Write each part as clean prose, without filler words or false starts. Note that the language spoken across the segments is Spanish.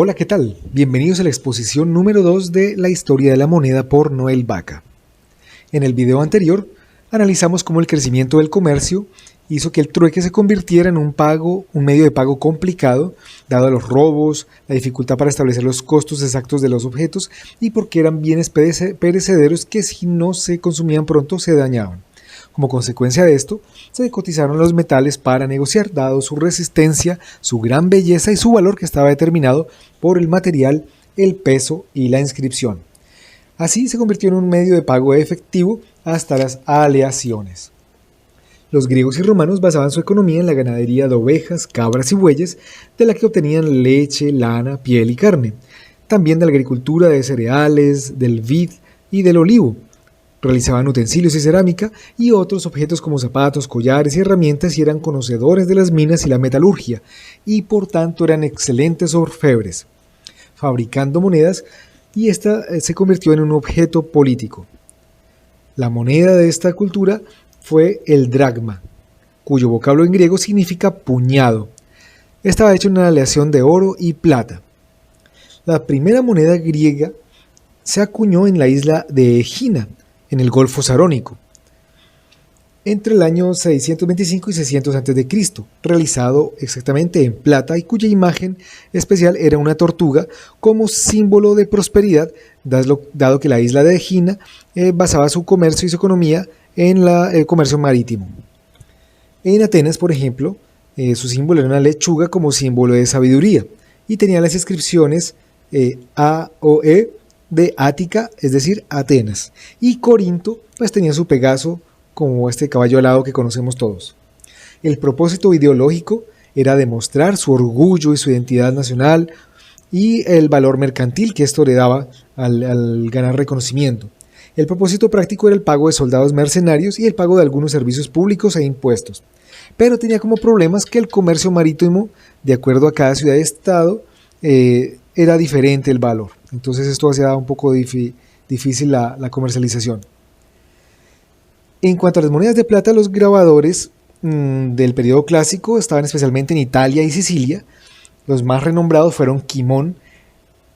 Hola, ¿qué tal? Bienvenidos a la exposición número 2 de la historia de la moneda por Noel Vaca. En el video anterior analizamos cómo el crecimiento del comercio hizo que el trueque se convirtiera en un medio de pago complicado, dado los robos, la dificultad para establecer los costos exactos de los objetos y porque eran bienes perecederos que si no se consumían pronto se dañaban. Como consecuencia de esto, se cotizaron los metales para negociar, dado su resistencia, su gran belleza y su valor que estaba determinado por el material, el peso y la inscripción. Así se convirtió en un medio de pago efectivo hasta las aleaciones. Los griegos y romanos basaban su economía en la ganadería de ovejas, cabras y bueyes, de la que obtenían leche, lana, piel y carne. También de la agricultura de cereales, del vid y del olivo. Realizaban utensilios y cerámica y otros objetos como zapatos, collares y herramientas y eran conocedores de las minas y la metalurgia y por tanto eran excelentes orfebres, fabricando monedas y esta se convirtió en un objeto político. La moneda de esta cultura fue el dracma, cuyo vocablo en griego significa puñado. Estaba hecho en una aleación de oro y plata. La primera moneda griega se acuñó en la isla de Egina, en el Golfo Sarónico, entre el año 625 y 600 a.C., realizado exactamente en plata y cuya imagen especial era una tortuga como símbolo de prosperidad, dado que la isla de Egina basaba su comercio y su economía en el comercio marítimo. En Atenas, por ejemplo, su símbolo era una lechuga como símbolo de sabiduría y tenía las inscripciones A o E de Ática, es decir, Atenas, y Corinto pues tenía su Pegaso como este caballo alado que conocemos todos. El propósito ideológico era demostrar su orgullo y su identidad nacional y el valor mercantil que esto le daba al ganar reconocimiento. El propósito práctico era el pago de soldados mercenarios y el pago de algunos servicios públicos e impuestos, pero tenía como problemas que el comercio marítimo, de acuerdo a cada ciudad y estado, era diferente el valor. Entonces esto hacía un poco difícil la comercialización. En cuanto a las monedas de plata, los grabadores del periodo clásico estaban especialmente en Italia y Sicilia. Los más renombrados fueron Quimón,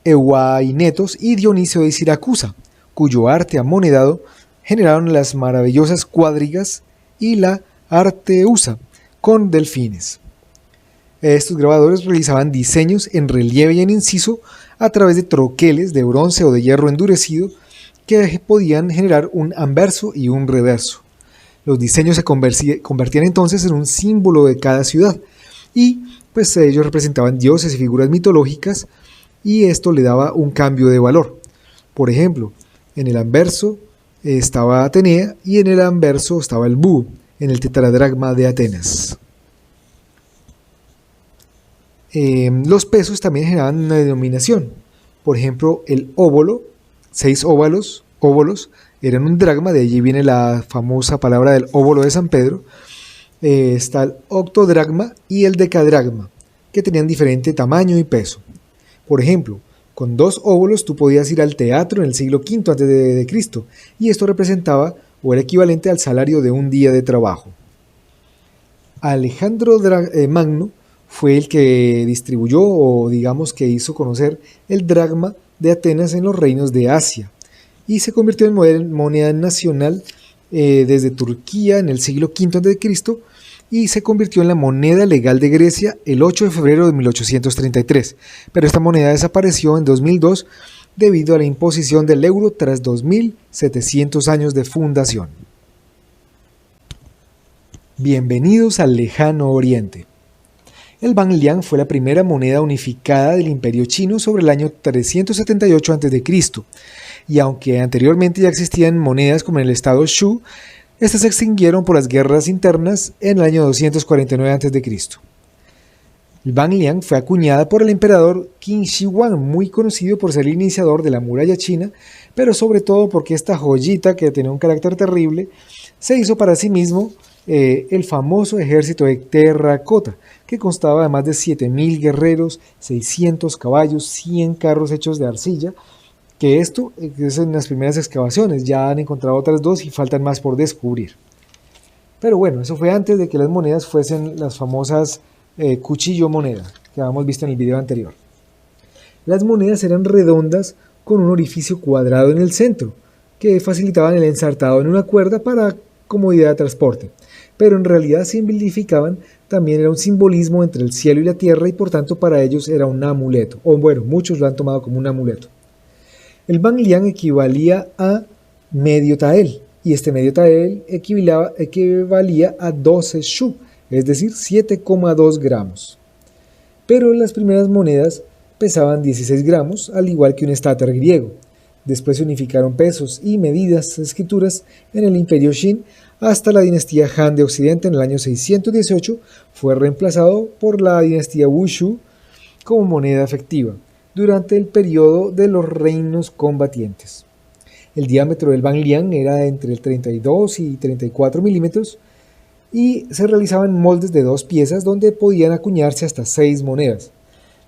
Euainetos y Dionisio de Siracusa, cuyo arte amonedado generaron las maravillosas cuadrigas y la arteusa con delfines. Estos grabadores realizaban diseños en relieve y en inciso a través de troqueles de bronce o de hierro endurecido que podían generar un anverso y un reverso. Los diseños se convertían entonces en un símbolo de cada ciudad y pues ellos representaban dioses y figuras mitológicas y esto le daba un cambio de valor. Por ejemplo, en el anverso estaba Atenea y en el anverso estaba el búho, en el tetradracma de Atenas. Los pesos también generaban una denominación. Por ejemplo, el óbolo, 6 óbolos eran un dracma, de allí viene la famosa palabra del óbolo de San Pedro. Está el octodracma y el decadracma, que tenían diferente tamaño y peso. Por ejemplo, con 2 óbolos tú podías ir al teatro en el siglo V a.C. y esto representaba o era equivalente al salario de un día de trabajo. Alejandro Magno fue el que distribuyó o digamos que hizo conocer el dracma de Atenas en los reinos de Asia y se convirtió en moneda nacional desde Turquía en el siglo V a.C. y se convirtió en la moneda legal de Grecia el 8 de febrero de 1833, pero esta moneda desapareció en 2002 debido a la imposición del euro tras 2700 años de fundación. Bienvenidos al lejano oriente. El banliang fue la primera moneda unificada del Imperio Chino sobre el año 378 a.C. y aunque anteriormente ya existían monedas como en el estado Shu, estas se extinguieron por las guerras internas en el año 249 a.C. El banliang fue acuñada por el emperador Qin Shi Huang, muy conocido por ser el iniciador de la muralla china, pero sobre todo porque esta joyita que tenía un carácter terrible se hizo para sí mismo el famoso ejército de terracota, que constaba de más de 7.000 guerreros, 600 caballos, 100 carros hechos de arcilla, que esto es en las primeras excavaciones, ya han encontrado otras 2 y faltan más por descubrir. Pero bueno, eso fue antes de que las monedas fuesen las famosas cuchillo moneda, que habíamos visto en el video anterior. Las monedas eran redondas con un orificio cuadrado en el centro, que facilitaban el ensartado en una cuerda para comodidad de transporte, pero en realidad significaban también era un simbolismo entre el cielo y la tierra y por tanto para ellos era un amuleto, o bueno, muchos lo han tomado como un amuleto. El Ban Liang equivalía a medio tael, y este medio tael equivalía a 12 shu, es decir, 7,2 gramos. Pero las primeras monedas pesaban 16 gramos, al igual que un estáter griego. Después se unificaron pesos y medidas escrituras en el Imperio Qin hasta la dinastía Han de Occidente en el año 618 fue reemplazado por la dinastía Wushu como moneda efectiva durante el periodo de los reinos combatientes. El diámetro del Ban Liang era entre el 32 y 34 milímetros y se realizaban moldes de 2 piezas donde podían acuñarse hasta 6 monedas.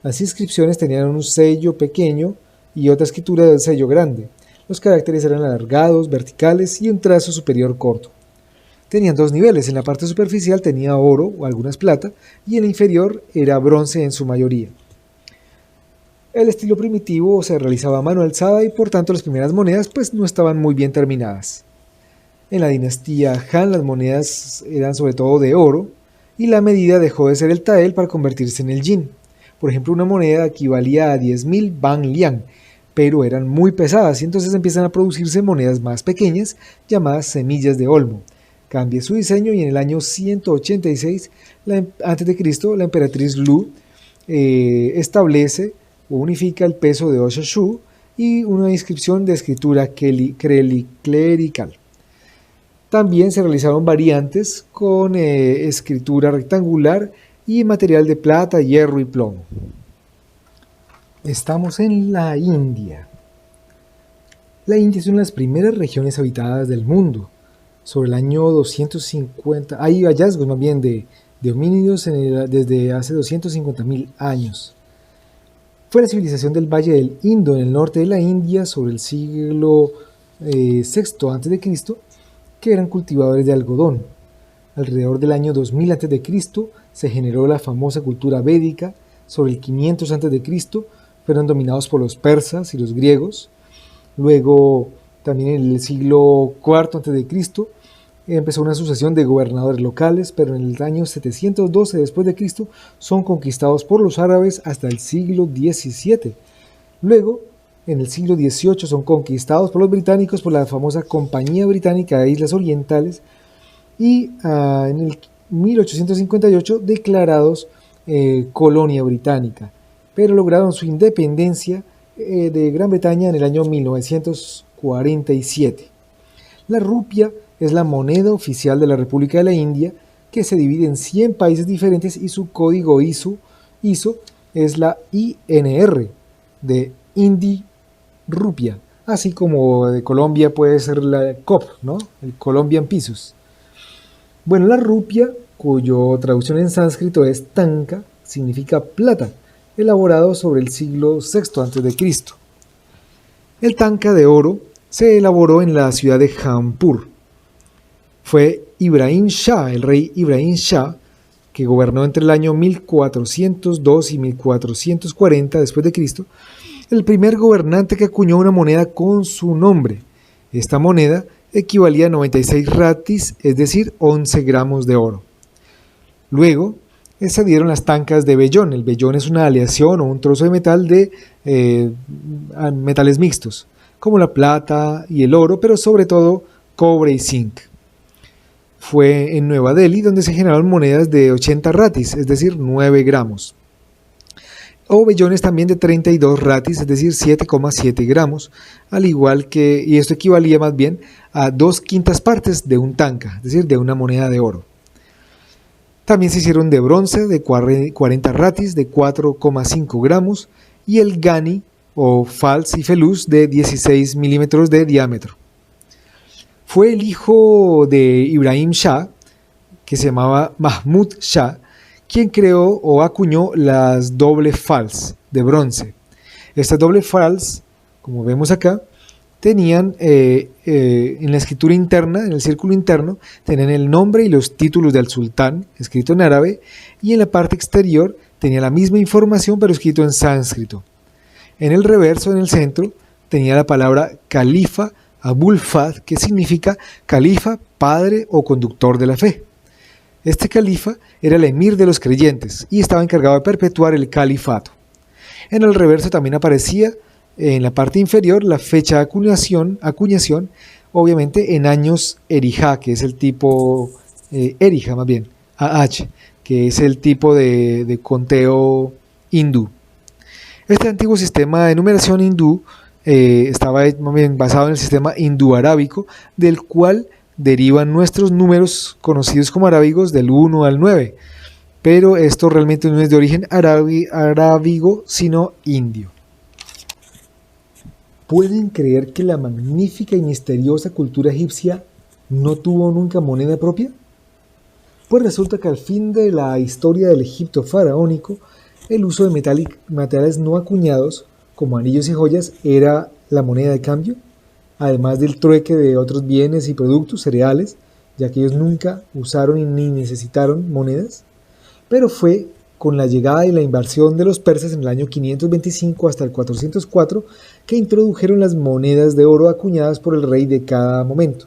Las inscripciones tenían un sello pequeño y otra escritura del sello grande. Los caracteres eran alargados, verticales y un trazo superior corto. Tenían 2 niveles, en la parte superficial tenía oro o algunas plata y en la inferior era bronce en su mayoría. El estilo primitivo se realizaba a mano alzada y por tanto las primeras monedas pues no estaban muy bien terminadas. En la dinastía Han las monedas eran sobre todo de oro y la medida dejó de ser el tael para convertirse en el yin. Por ejemplo, una moneda equivalía a 10.000 Ban Liang, pero eran muy pesadas y entonces empiezan a producirse monedas más pequeñas llamadas semillas de olmo. Cambia su diseño y en el año 186 a.C. la emperatriz Lu establece o unifica el peso de 8 shu y una inscripción de escritura clerical. También se realizaron variantes con escritura rectangular y material de plata, hierro y plomo. Estamos en la India. La India es una de las primeras regiones habitadas del mundo. Sobre el año 250, hay hallazgos más bien de homínidos desde hace 250.000 años. Fue la civilización del Valle del Indo en el norte de la India sobre el siglo VI a.C. que eran cultivadores de algodón. Alrededor del año 2000 a.C. se generó la famosa cultura védica. Sobre el 500 a.C. fueron dominados por los persas y los griegos. Luego, también en el siglo IV a.C., empezó una sucesión de gobernadores locales, pero en el año 712 después de Cristo son conquistados por los árabes hasta el siglo XVII. Luego, en el siglo XVIII son conquistados por los británicos por la famosa Compañía Británica de Islas Orientales y en el 1858 declarados colonia británica, pero lograron su independencia de Gran Bretaña en el año 1947. La rupia es la moneda oficial de la República de la India, que se divide en 100 países diferentes y su código ISO es la INR de Indi Rupia, así como de Colombia puede ser la COP, ¿no? El Colombian Pesos. Bueno, la rupia, cuyo traducción en sánscrito es tanka, significa plata, elaborado sobre el siglo VI a.C. El tanka de oro se elaboró en la ciudad de Jampur. Fue Ibrahim Shah, el rey Ibrahim Shah, que gobernó entre el año 1402 y 1440 después de Cristo, el primer gobernante que acuñó una moneda con su nombre. Esta moneda equivalía a 96 ratis, es decir, 11 gramos de oro. Luego se dieron las tancas de vellón. El vellón es una aleación o un trozo de metal de metales mixtos, como la plata y el oro, pero sobre todo cobre y zinc. Fue en Nueva Delhi donde se generaron monedas de 80 ratis, es decir, 9 gramos. O vellones también de 32 ratis, es decir, 7,7 gramos, al igual que, y esto equivalía más bien a 2/5 partes de un tanka, es decir, de una moneda de oro. También se hicieron de bronce de 40 ratis, de 4,5 gramos, y el gani o fals y feluz de 16 milímetros de diámetro. Fue el hijo de Ibrahim Shah, que se llamaba Mahmud Shah, quien creó o acuñó las doble fals de bronce. Estas doble fals, como vemos acá, tenían en la escritura interna, en el círculo interno, tenían el nombre y los títulos del sultán, escrito en árabe, y en la parte exterior tenía la misma información pero escrito en sánscrito. En el reverso, en el centro, tenía la palabra califa Abul Fad, que significa califa, padre o conductor de la fe. Este califa era el emir de los creyentes y estaba encargado de perpetuar el califato. En el reverso también aparecía en la parte inferior la fecha de acuñación, obviamente en años Erija, que es el tipo, Erija más bien, AH, que es el tipo de conteo hindú. Este antiguo sistema de numeración hindú estaba más bien basado en el sistema hindú-arábico, del cual derivan nuestros números conocidos como arábigos del 1 al 9, pero esto realmente no es de origen arábigo, sino indio. ¿Pueden creer que la magnífica y misteriosa cultura egipcia no tuvo nunca moneda propia? Pues resulta que al fin de la historia del Egipto faraónico, el uso de materiales no acuñados, como anillos y joyas, era la moneda de cambio, además del trueque de otros bienes y productos, cereales, ya que ellos nunca usaron ni necesitaron monedas. Pero fue con la llegada y la invasión de los persas en el año 525 hasta el 404 que introdujeron las monedas de oro acuñadas por el rey de cada momento.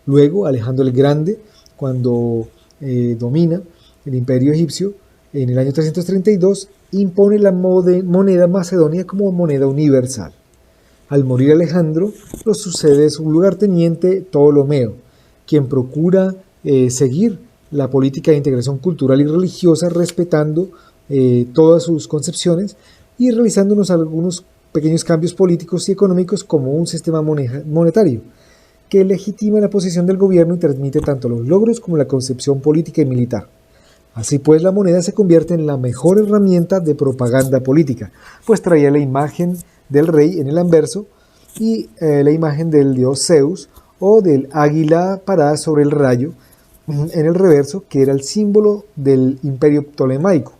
Luego, Alejandro el Grande, cuando domina el imperio egipcio, en el año 332, impone la moneda macedonia como moneda universal. Al morir Alejandro, lo sucede su lugarteniente Ptolomeo, quien procura seguir la política de integración cultural y religiosa respetando todas sus concepciones y realizando algunos pequeños cambios políticos y económicos como un sistema monetario que legitima la posición del gobierno y transmite tanto los logros como la concepción política y militar. Así pues, la moneda se convierte en la mejor herramienta de propaganda política, pues traía la imagen del rey en el anverso y la imagen del dios Zeus o del águila parada sobre el rayo en el reverso, que era el símbolo del imperio ptolemaico,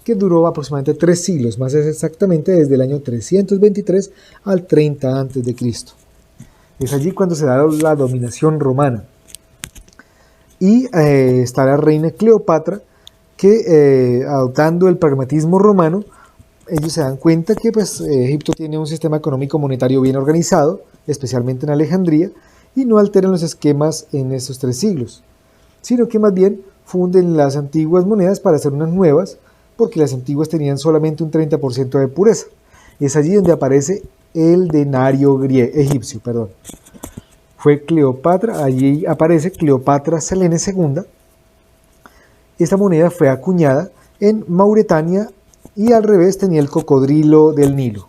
que duró aproximadamente 3 siglos, más exactamente desde el año 323 al 30 a.C. Es allí cuando se da la dominación romana. Y está la reina Cleopatra, que adoptando el pragmatismo romano, ellos se dan cuenta que pues, Egipto tiene un sistema económico monetario bien organizado, especialmente en Alejandría, y no alteran los esquemas en estos 3 siglos, sino que más bien funden las antiguas monedas para hacer unas nuevas, porque las antiguas tenían solamente un 30% de pureza. Y es allí donde aparece el denario egipcio. Fue Cleopatra, allí aparece Cleopatra Selene II. Esta moneda fue acuñada en Mauretania y al revés tenía el cocodrilo del Nilo.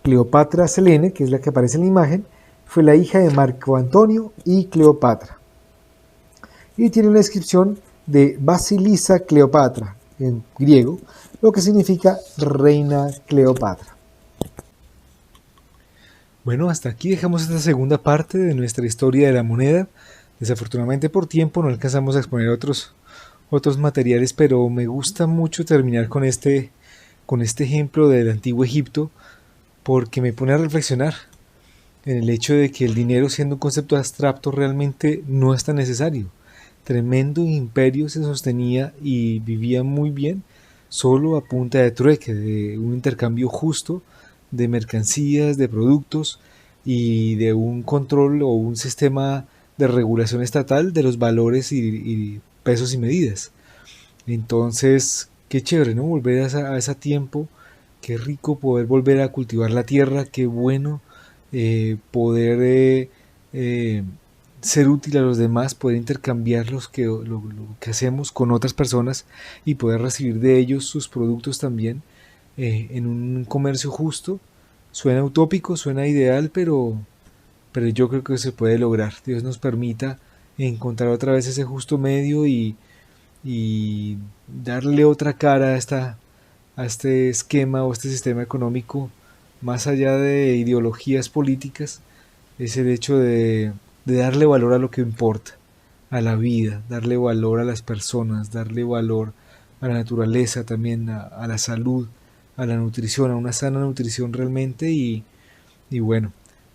Cleopatra Selene, que es la que aparece en la imagen, fue la hija de Marco Antonio y Cleopatra. Y tiene una inscripción de Basilisa Cleopatra en griego, lo que significa reina Cleopatra. Bueno, hasta aquí dejamos esta segunda parte de nuestra historia de la moneda. Desafortunadamente por tiempo no alcanzamos a exponer otros materiales, pero me gusta mucho terminar con este ejemplo del antiguo Egipto, porque me pone a reflexionar en el hecho de que el dinero, siendo un concepto abstracto, realmente no es tan necesario. Tremendo imperio se sostenía y vivía muy bien solo a punta de trueque, de un intercambio justo de mercancías, de productos y de un control o un sistema de regulación estatal de los valores y pesos y medidas. Entonces, qué chévere, ¿no? Volver a ese tiempo, qué rico poder volver a cultivar la tierra, qué bueno poder ser útil a los demás, poder intercambiar lo que hacemos con otras personas y poder recibir de ellos sus productos también en un comercio justo. Suena utópico, suena ideal, pero yo creo que se puede lograr. Dios nos permita encontrar otra vez ese justo medio y darle otra cara a este esquema o este sistema económico, más allá de ideologías políticas, es el hecho de darle valor a lo que importa, a la vida, darle valor a las personas, darle valor a la naturaleza también, a la salud, a la nutrición, a una sana nutrición realmente y bueno,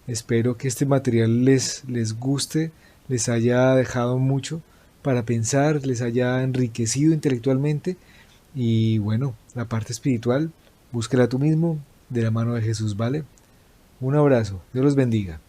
espero que este material les guste, les haya dejado mucho para pensar, les haya enriquecido intelectualmente y bueno, la parte espiritual, búsquela tú mismo, de la mano de Jesús, ¿vale? Un abrazo, Dios los bendiga.